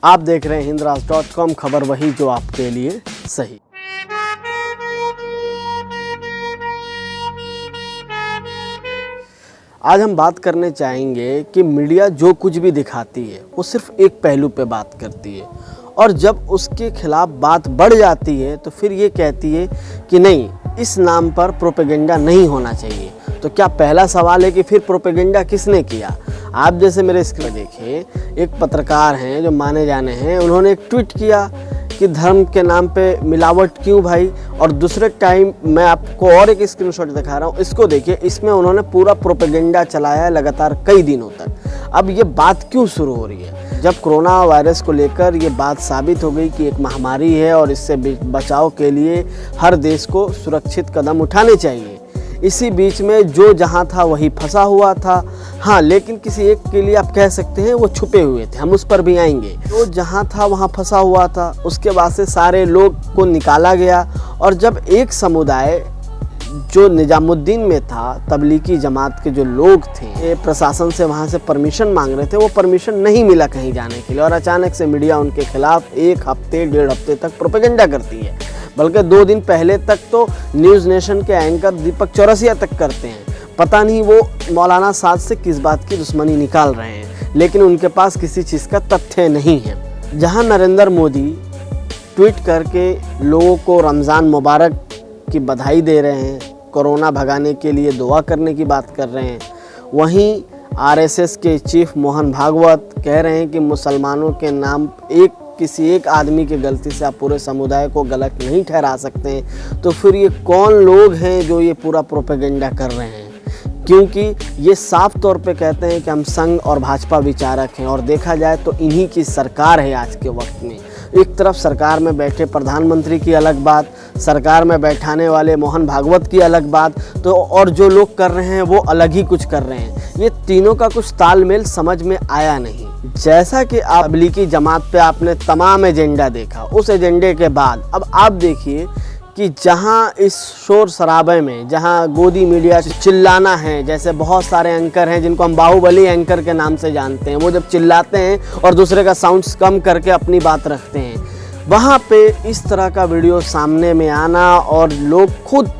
आप देख रहे हैं हिंदराज.com, खबर वही जो आपके लिए सही। आज हम बात करने चाहेंगे कि मीडिया जो कुछ भी दिखाती है वो सिर्फ एक पहलू पे बात करती है, और जब उसके खिलाफ बात बढ़ जाती है तो फिर ये कहती है कि नहीं, इस नाम पर प्रोपेगेंडा नहीं होना चाहिए। तो क्या पहला सवाल है कि फिर प्रोपेगेंडा किसने किया? आप जैसे मेरे स्क्रीन देखिए, एक पत्रकार हैं जो माने जाने हैं, उन्होंने एक ट्वीट किया कि धर्म के नाम पे मिलावट क्यों भाई, और दूसरे टाइम मैं आपको और एक स्क्रीनशॉट दिखा रहा हूँ, इसको देखिए, इसमें उन्होंने पूरा प्रोपेगेंडा चलाया है लगातार कई दिनों तक। अब ये बात क्यों शुरू हो रही है? जब कोरोना वायरस को लेकर ये बात साबित हो गई कि एक महामारी है और इससे बचाव के लिए हर देश को सुरक्षित कदम उठाने चाहिए, इसी बीच में जो जहां था वही फंसा हुआ था। हाँ, लेकिन किसी एक के लिए आप कह सकते हैं वो छुपे हुए थे, हम उस पर भी आएंगे। जो जहां था वहां फंसा हुआ था, उसके बाद से सारे लोग को निकाला गया, और जब एक समुदाय जो निजामुद्दीन में था, तबलीगी जमात के जो लोग थे, प्रशासन से वहाँ से परमिशन मांग रहे थे, वो परमिशन नहीं मिला कहीं जाने के लिए, और अचानक से मीडिया उनके खिलाफ एक हफ्ते डेढ़ हफ्ते तक प्रोपेगेंडा करती है। बल्कि 2 दिन पहले तक तो न्यूज़ नेशन के एंकर दीपक चौरसिया तक करते हैं। पता नहीं वो मौलाना साद से किस बात की दुश्मनी निकाल रहे हैं, लेकिन उनके पास किसी चीज़ का तथ्य नहीं है। जहां नरेंद्र मोदी ट्वीट करके लोगों को रमज़ान मुबारक की बधाई दे रहे हैं, कोरोना भगाने के लिए दुआ करने की बात कर रहे हैं, वहीं आरएसएस के चीफ मोहन भागवत कह रहे हैं कि मुसलमानों के नाम किसी एक आदमी की गलती से आप पूरे समुदाय को गलत नहीं ठहरा सकते हैं। तो फिर ये कौन लोग हैं जो ये पूरा प्रोपेगेंडा कर रहे हैं? क्योंकि ये साफ तौर पे कहते हैं कि हम संघ और भाजपा विचारक हैं, और देखा जाए तो इन्हीं की सरकार है आज के वक्त में। एक तरफ सरकार में बैठे प्रधानमंत्री की अलग बात, सरकार में बैठाने वाले मोहन भागवत की अलग बात, तो और जो लोग कर रहे हैं वो अलग ही कुछ कर रहे हैं। ये तीनों का कुछ तालमेल समझ में आया नहीं। जैसा कि आप तबलीगी जमात पे आपने तमाम एजेंडा देखा, उस एजेंडे के बाद अब आप देखिए कि जहां इस शोर शराबे में, जहां गोदी मीडिया चिल्लाना है, जैसे बहुत सारे एंकर हैं जिनको हम बाहुबली एंकर के नाम से जानते हैं, वो जब चिल्लाते हैं और दूसरे का साउंड्स कम करके अपनी बात रखते हैं, वहाँ पे इस तरह का वीडियो सामने में आना और लोग खुद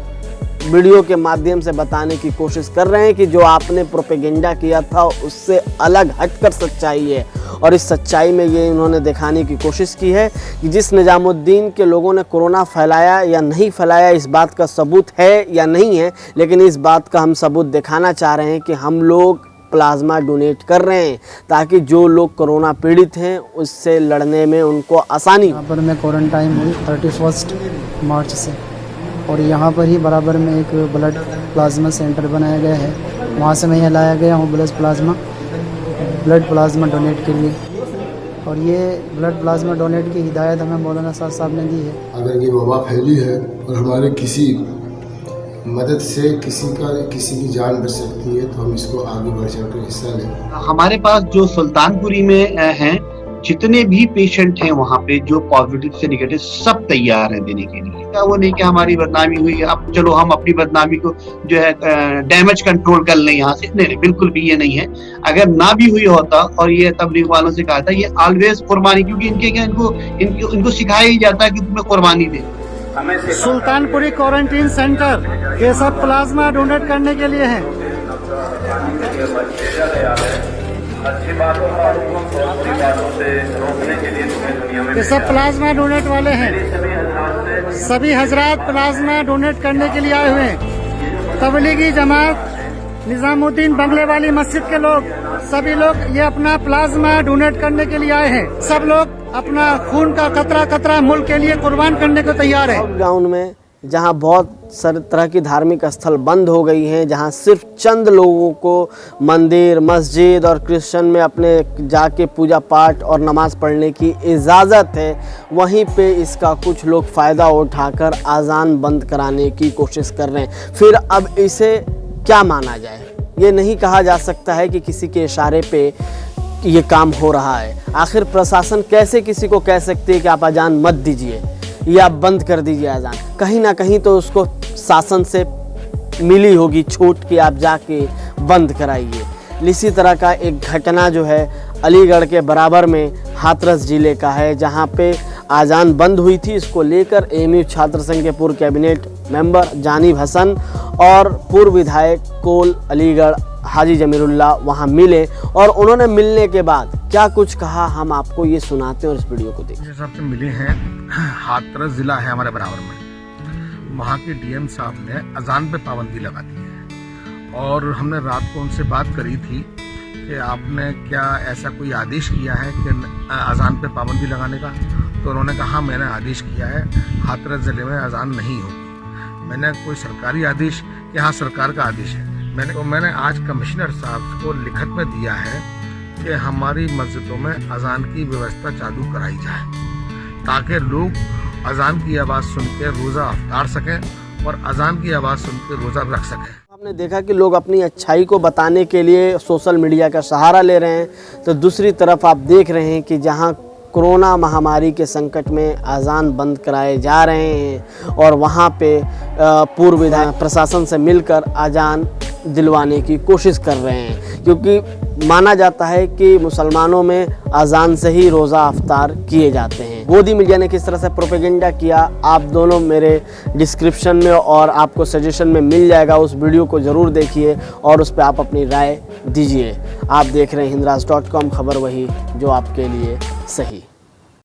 वीडियो के माध्यम से बताने की कोशिश कर रहे हैं कि जो आपने प्रोपेगेंडा किया था उससे अलग हटकर सच्चाई है। और इस सच्चाई में ये इन्होंने दिखाने की कोशिश की है कि जिस निजामुद्दीन के लोगों ने कोरोना फैलाया या नहीं फैलाया, इस बात का सबूत है या नहीं है, लेकिन इस बात का हम सबूत दिखाना चाह रहे हैं कि हम लोग प्लाज्मा डोनेट कर रहे हैं ताकि जो लोग कोरोना पीड़ित हैं उससे लड़ने में उनको आसानी। यहाँ पर मैं क्वारंटाइन हुई 31 मार्च से, और यहाँ पर ही बराबर में एक ब्लड प्लाज्मा सेंटर बनाया गया है, वहाँ से मैं यहाँ लाया गया हूँ ब्लड प्लाज्मा डोनेट के लिए। और ये ब्लड प्लाज्मा डोनेट की हिदायत हमें मौलाना साहब ने दी है। अगर ये वबा फैली है और हमारे किसी मदद से किसी की जान बच सकती है तो हम इसको आगे बढ़ चढ़कर हिस्सा लें। हमारे पास जो सुल्तानपुरी में हैं, जितने भी पेशेंट हैं वहाँ पे जो पॉजिटिव से नेगेटिव, सब तैयार हैं देने के लिए। क्या वो नहीं कि हमारी बदनामी हुई, अब चलो हम अपनी बदनामी को जो है डैमेज कंट्रोल कर लें यहाँ से, नहीं, बिल्कुल भी ये नहीं है। अगर ना भी हुई होता, और ये तबलीग वालों से कहा था, ये ऑलवेज कुर्बानी, क्योंकि इनको सिखाया ही जाता है कि तुम्हें कुर्बानी दे। सुल्तानपुरी क्वारंटीन सेंटर ये सब प्लाज्मा डोनेट करने के लिए है। अच्छी बातों और बुरी बातों से रोकने के लिए दुनिया में ये सब प्लाज्मा डोनेट वाले हैं, सभी हजरात प्लाज्मा डोनेट करने के लिए आए हुए हैं। तबलीगी जमात, निजामुद्दीन बंगले वाली मस्जिद के लोग, सभी लोग ये अपना प्लाज्मा डोनेट करने के लिए आए हैं। सब लोग अपना खून का कतरा कतरा मुल्क के लिए कुर्बान करने को तैयार है। लॉकडाउन में जहां बहुत सारे तरह की धार्मिक स्थल बंद हो गई हैं, जहां सिर्फ चंद लोगों को मंदिर, मस्जिद और क्रिश्चियन में अपने जाके पूजा पाठ और नमाज़ पढ़ने की इजाज़त है, वहीं पे इसका कुछ लोग फ़ायदा उठाकर अज़ान बंद कराने की कोशिश कर रहे हैं। फिर अब इसे क्या माना जाए? ये नहीं कहा जा सकता है कि किसी के इशारे पे ये काम हो रहा है। आखिर प्रशासन कैसे किसी को कह सकती है कि आप अजान मत दीजिए या बंद कर दीजिए अजान? कहीं ना कहीं तो उसको शासन से मिली होगी छूट कि आप जाके बंद कराइए। इसी तरह का एक घटना जो है अलीगढ़ के बराबर में हाथरस जिले का है, जहां पे आज़ान बंद हुई थी। इसको लेकर एएमयू छात्र संघ के पूर्व कैबिनेट मेंबर जानिब हसन और पूर्व विधायक कोल अलीगढ़ हाजी जमीरुल्लाह वहां मिले और उन्होंने मिलने के बाद क्या कुछ कहा, हम आपको ये सुनाते हैं और इस वीडियो को देखिए। सबसे मिले हैं, हाथरस जिला है हमारे बराबर में, वहाँ के डीएम साहब ने अजान पे पाबंदी लगा दी है और हमने रात को उनसे बात करी थी कि आपने क्या ऐसा कोई आदेश किया है कि अजान पे पाबंदी लगाने का। तो उन्होंने कहा मैंने आदेश किया है, हाथरस जिले में अजान नहीं होगी। मैंने कोई सरकारी आदेश कि हाँ सरकार का आदेश है। मैंने आज कमिश्नर साहब को लिखत में दिया है कि हमारी मस्जिदों में अजान की व्यवस्था चालू कराई जाए ताकि लोग अजान की आवाज़ सुन के रोज़ा अफ्तार सकें और अजान की आवाज़ सुन के रोज़ा रख सकें। आपने देखा कि लोग अपनी अच्छाई को बताने के लिए सोशल मीडिया का सहारा ले रहे हैं, तो दूसरी तरफ आप देख रहे हैं कि जहां कोरोना महामारी के संकट में अजान बंद कराए जा रहे हैं और वहां पे पूर्व विधायक प्रशासन से मिलकर अजान दिलवाने की कोशिश कर रहे हैं, क्योंकि माना जाता है कि मुसलमानों में अजान से ही रोज़ा अफ्तार किए जाते हैं। गोदी मीडिया ने किस तरह से प्रोपेगेंडा किया, आप दोनों मेरे डिस्क्रिप्शन में और आपको सजेशन में मिल जाएगा, उस वीडियो को ज़रूर देखिए और उस पर आप अपनी राय दीजिए। आप देख रहे हैं हिंदराज.com, खबर वही जो आपके लिए सही।